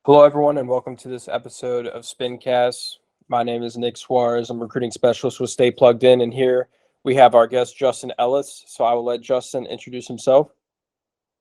Hello, everyone, and welcome to this episode of SPINcast. My name is Nick Suarez. I'm a recruiting specialist with Stay Plugged In, and here we have our guest, Justin Ellis. So I will let Justin introduce himself.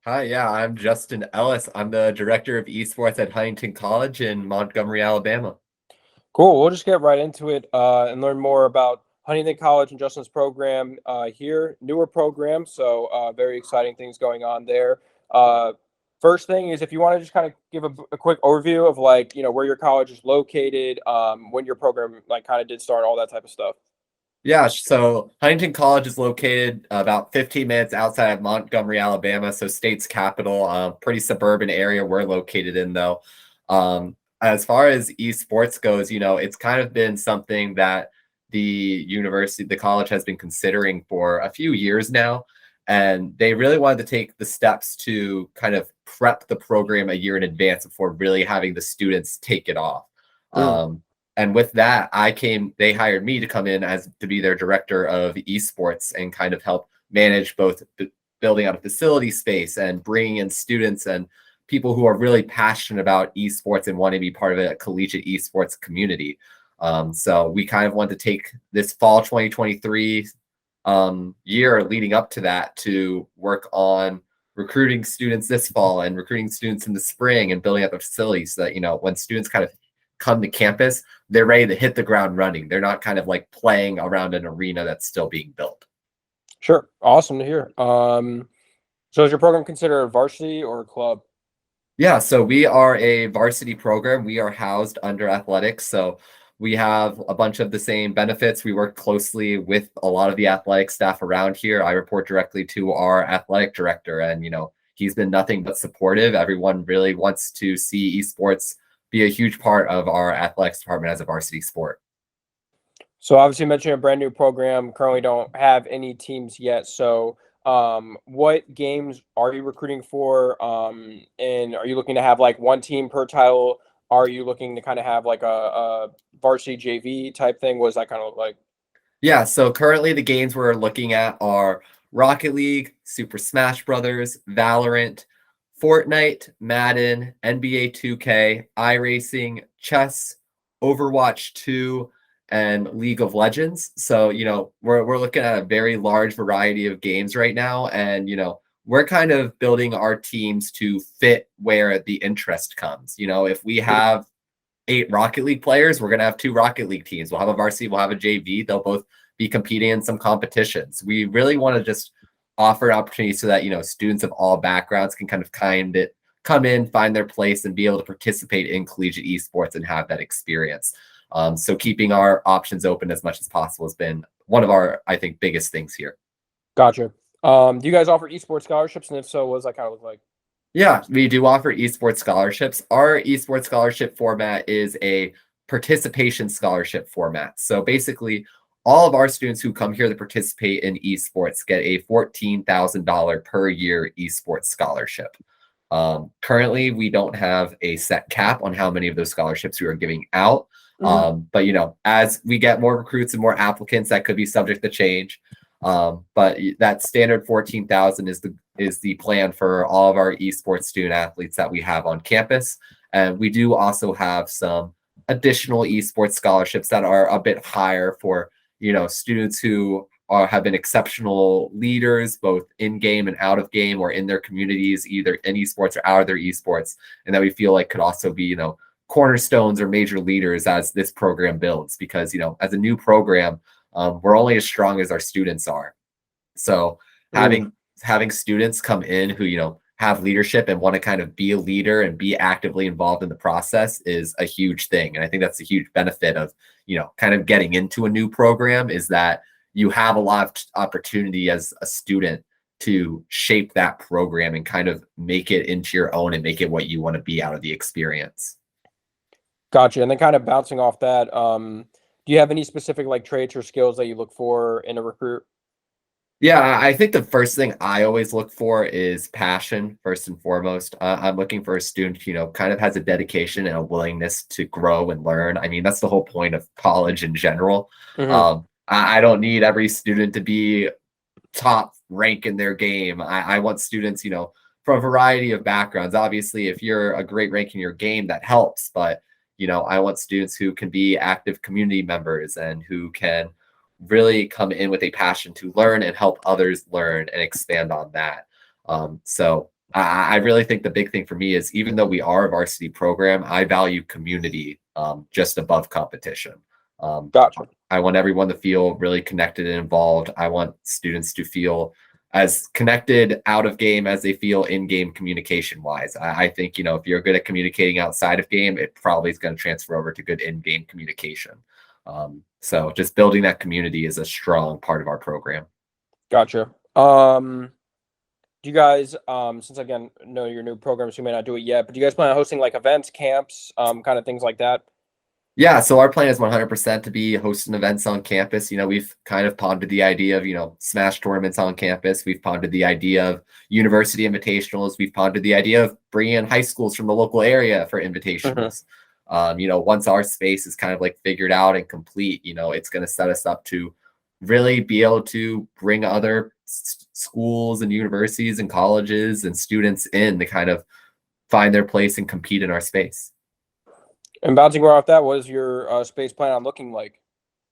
Hi, yeah, I'm Justin Ellis. I'm the director of esports at Huntingdon College in Montgomery, Alabama. Cool. We'll just get right into it and learn more about Huntingdon College and Justin's program here. Newer program, so very exciting things going on there. First thing is if you want to just kind of give a quick overview of where your college is located, when your program kind of did start, all that type of stuff. Yeah, so Huntingdon College is located about 15 minutes outside of Montgomery, Alabama, so state's capital, pretty suburban area we're located in, though. As far as esports goes, it's kind of been something that the college has been considering for a few years now, and they really wanted to take the steps to kind of prep the program a year in advance before really having the students take it off. And with that, they hired me to come in to be their director of esports and kind of help manage both building out a facility space and bringing in students and people who are really passionate about esports and want to be part of a collegiate esports community. So we kind of want to take this fall 2023 year leading up to that to work on recruiting students this fall and recruiting students in the spring and building up a facility so that, when students kind of come to campus, they're ready to hit the ground running. They're not kind of like playing around an arena that's still being built. Sure. Awesome to hear. So is your program considered a varsity or a club? Yeah, so we are a varsity program. We are housed under athletics. So we have a bunch of the same benefits. We work closely with a lot of the athletic staff around here. I report directly to our athletic director, and he's been nothing but supportive. Everyone really wants to see esports be a huge part of our athletics department as a varsity sport. So obviously you mentioned a brand new program, currently don't have any teams yet. So what games are you recruiting for? And are you looking to have like one team per title? Are you looking to kind of have like a varsity JV type thing? What does that kind of look like? Yeah, so currently the games we're looking at are Rocket League, Super Smash Brothers, Valorant, Fortnite, Madden, NBA 2K, iRacing, chess, Overwatch 2, and League of Legends. So, we're looking at a very large variety of games right now, and we're kind of building our teams to fit where the interest comes. If we have 8 Rocket League players, we're going to have 2 Rocket League teams. We'll have a varsity, we'll have a JV. They'll both be competing in some competitions. We really want to just offer opportunities so that students of all backgrounds can kind of come in, find their place, and be able to participate in collegiate esports and have that experience. So keeping our options open as much as possible has been one of our, I think, biggest things here. Gotcha. Do you guys offer esports scholarships? And if so, what does that kind of look like? Yeah, we do offer esports scholarships. Our esports scholarship format is a participation scholarship format. So basically, all of our students who come here to participate in esports get a $14,000 per year esports scholarship. Currently, we don't have a set cap on how many of those scholarships we are giving out. But as we get more recruits and more applicants, that could be subject to change. But that standard 14,000 is the plan for all of our esports student athletes that we have on campus. And we do also have some additional esports scholarships that are a bit higher for students who have been exceptional leaders, both in game and out of game, or in their communities, either in esports or out of their esports, and that we feel like could also be cornerstones or major leaders as this program builds. Because as a new program, we're only as strong as our students are. So having students come in who have leadership and want to kind of be a leader and be actively involved in the process is a huge thing. And I think that's a huge benefit of kind of getting into a new program, is that you have a lot of opportunity as a student to shape that program and kind of make it into your own and make it what you want to be out of the experience. Gotcha. And then kind of bouncing off that, do you have any specific traits or skills that you look for in a recruit? Yeah, I think the first thing I always look for is passion, first and foremost. I'm looking for a student who, kind of has a dedication and a willingness to grow and learn. I mean, that's the whole point of college in general. I don't need every student to be top rank in their game. I want students, from a variety of backgrounds. Obviously, if you're a great rank in your game, that helps. But, I want students who can be active community members and who can really come in with a passion to learn and help others learn and expand on that. So I really think the big thing for me is, even though we are a varsity program, I value community just above competition. Gotcha. I want everyone to feel really connected and involved. I want students to feel as connected out of game as they feel in game communication wise. I think, if you're good at communicating outside of game, it probably is going to transfer over to good in game communication. So just building that community is a strong part of our program. Gotcha. Do you guys, since again, know your new programs, you may not do it yet, but do you guys plan on hosting like events, camps, kind of things like that? Yeah, so our plan is 100% to be hosting events on campus. We've kind of pondered the idea of, smash tournaments on campus. We've pondered the idea of university invitationals. We've pondered the idea of bringing in high schools from the local area for invitationals. Once our space is kind of like figured out and complete, it's going to set us up to really be able to bring other schools and universities and colleges and students in to kind of find their place and compete in our space. And bouncing right off that, what is your space plan on looking like?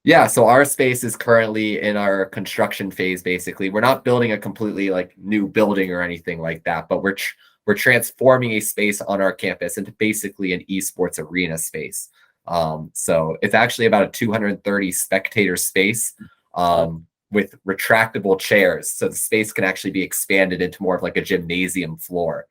Yeah, so our space is currently in our construction phase. Basically, we're not building a completely like new building or anything like that, but we're transforming a space on our campus into basically an esports arena space. So it's actually about a 230 spectator space with retractable chairs, so the space can actually be expanded into more of like a gymnasium floor.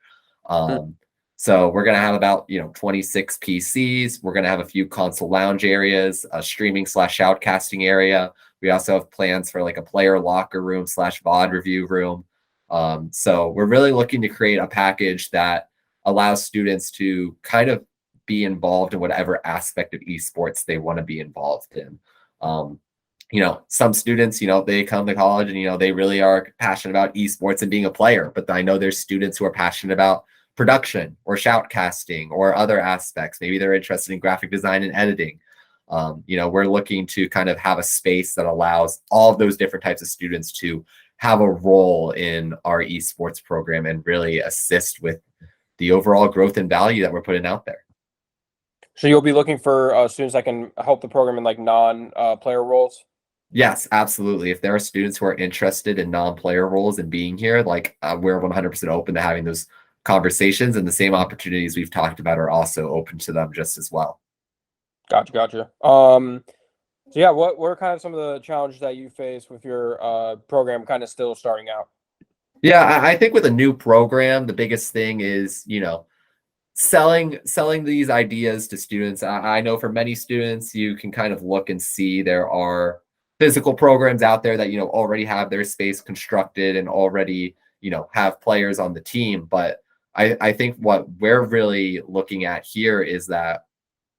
So we're going to have about, 26 PCs. We're going to have a few console lounge areas, a streaming / shoutcasting area. We also have plans for like a player locker room / VOD review room. So we're really looking to create a package that allows students to kind of be involved in whatever aspect of esports they want to be involved in. Some students, they come to college and, they really are passionate about esports and being a player. But I know there's students who are passionate about production or shoutcasting or other aspects. Maybe they're interested in graphic design and editing. We're looking to kind of have a space that allows all of those different types of students to have a role in our esports program and really assist with the overall growth and value that we're putting out there. So you'll be looking for students that can help the program in like non-player roles? Yes, absolutely. If there are students who are interested in non-player roles and being here, we're 100% open to having those conversations, and the same opportunities we've talked about are also open to them just as well. Gotcha. So yeah, what are kind of some of the challenges that you face with your program kind of still starting out? Yeah, I think with a new program, the biggest thing is, selling these ideas to students. I know for many students, you can kind of look and see there are physical programs out there that, already have their space constructed and already, have players on the team. But I think what we're really looking at here is that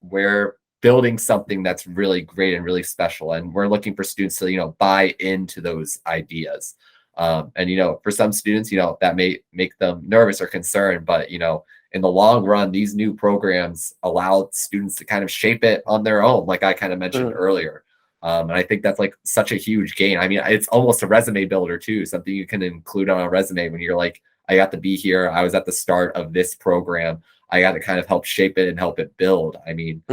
we're building something that's really great and really special. And we're looking for students to, buy into those ideas. And, for some students, that may make them nervous or concerned, but, in the long run, these new programs allow students to kind of shape it on their own, like I kind of mentioned earlier. And I think that's like such a huge gain. I mean, it's almost a resume builder too, something you can include on a resume when you're like, I got to be here. I was at the start of this program. I got to kind of help shape it and help it build. I mean,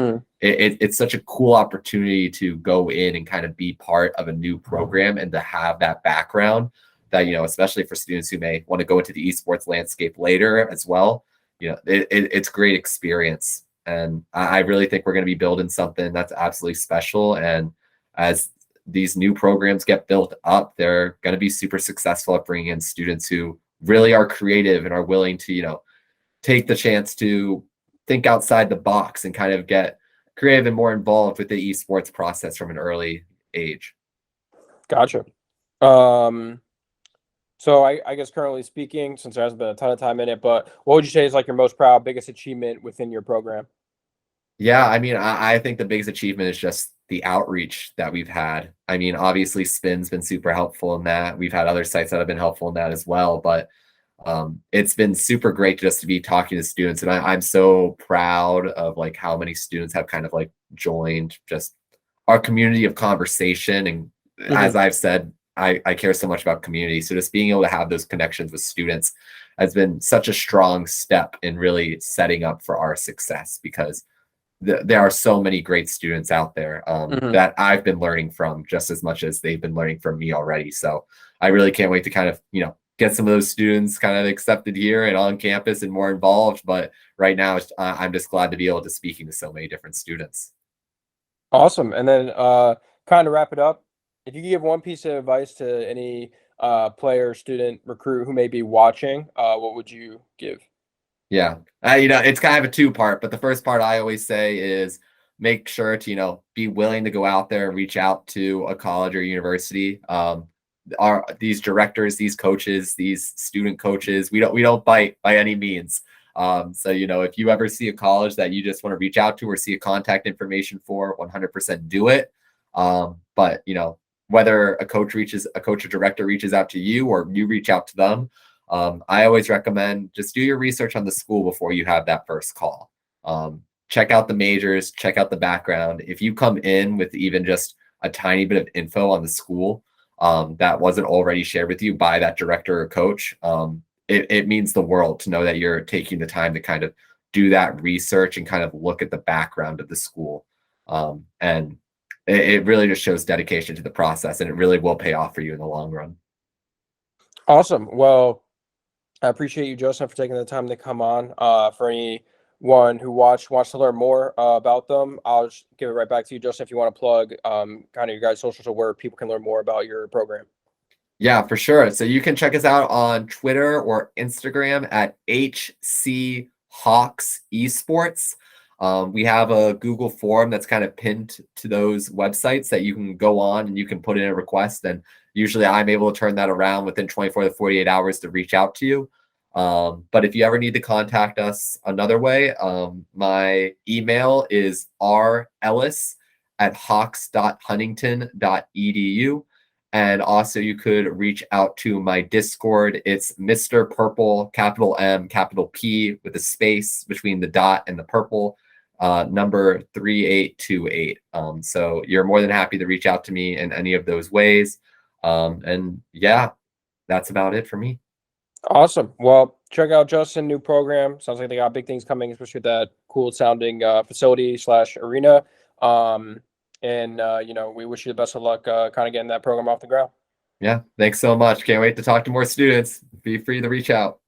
it's such a cool opportunity to go in and kind of be part of a new program and to have that background that, especially for students who may want to go into the esports landscape later as well. It's great experience. And I really think we're going to be building something that's absolutely special. And as these new programs get built up, they're going to be super successful at bringing in students who really are creative and are willing to, take the chance to think outside the box and kind of get creative and more involved with the esports process from an early age. Gotcha. So I guess currently speaking, since there hasn't been a ton of time in it, but what would you say is like your most proud, biggest achievement within your program? Yeah, I mean, I think the biggest achievement is just the outreach that we've had. I mean, obviously Spin's been super helpful in that. We've had other sites that have been helpful in that as well, but it's been super great just to be talking to students. And I'm so proud of like how many students have kind of like joined just our community of conversation. And as I've said, I care so much about community. So just being able to have those connections with students has been such a strong step in really setting up for our success, because there are so many great students out there that I've been learning from just as much as they've been learning from me already. So I really can't wait to kind of, get some of those students kind of accepted here and on campus and more involved. But right now, I'm just glad to be able to speaking to so many different students. Awesome. And then kind of wrap it up. If you could give one piece of advice to any player, student, recruit who may be watching, what would you give? Yeah. It's kind of a two-part, but the first part I always say is make sure to, be willing to go out there and reach out to a college or university. These directors, these coaches, these student coaches, we don't bite by any means. So, if you ever see a college that you just want to reach out to or see a contact information for, 100% do it. But, whether a coach or director reaches out to you or you reach out to them, I always recommend just do your research on the school before you have that first call. Check out the majors, check out the background. If you come in with even just a tiny bit of info on the school that wasn't already shared with you by that director or coach, it means the world to know that you're taking the time to kind of do that research and kind of look at the background of the school. And it really just shows dedication to the process, and it really will pay off for you in the long run. Awesome. Well, I appreciate you, Justin, for taking the time to come on. For anyone who wants to learn more about them, I'll just give it right back to you, Justin, if you want to plug kind of your guys' socials or where people can learn more about your program. Yeah, for sure. So you can check us out on Twitter or Instagram at HC Hawks Esports. We have a Google form that's kind of pinned to those websites that you can go on and you can put in a request. And usually I'm able to turn that around within 24 to 48 hours to reach out to you. But if you ever need to contact us another way, my email is rellis@hawks.huntington.edu. And also you could reach out to my Discord. It's Mr. Purple, capital M, capital P with a space between the dot and the purple, number 3828. So you're more than happy to reach out to me in any of those ways. And yeah, that's about it for me. Awesome. Well, check out Justin, new program. Sounds like they got big things coming, especially with that cool sounding facility / arena. We wish you the best of luck kind of getting that program off the ground. Yeah, thanks so much. Can't wait to talk to more students. Be free to reach out.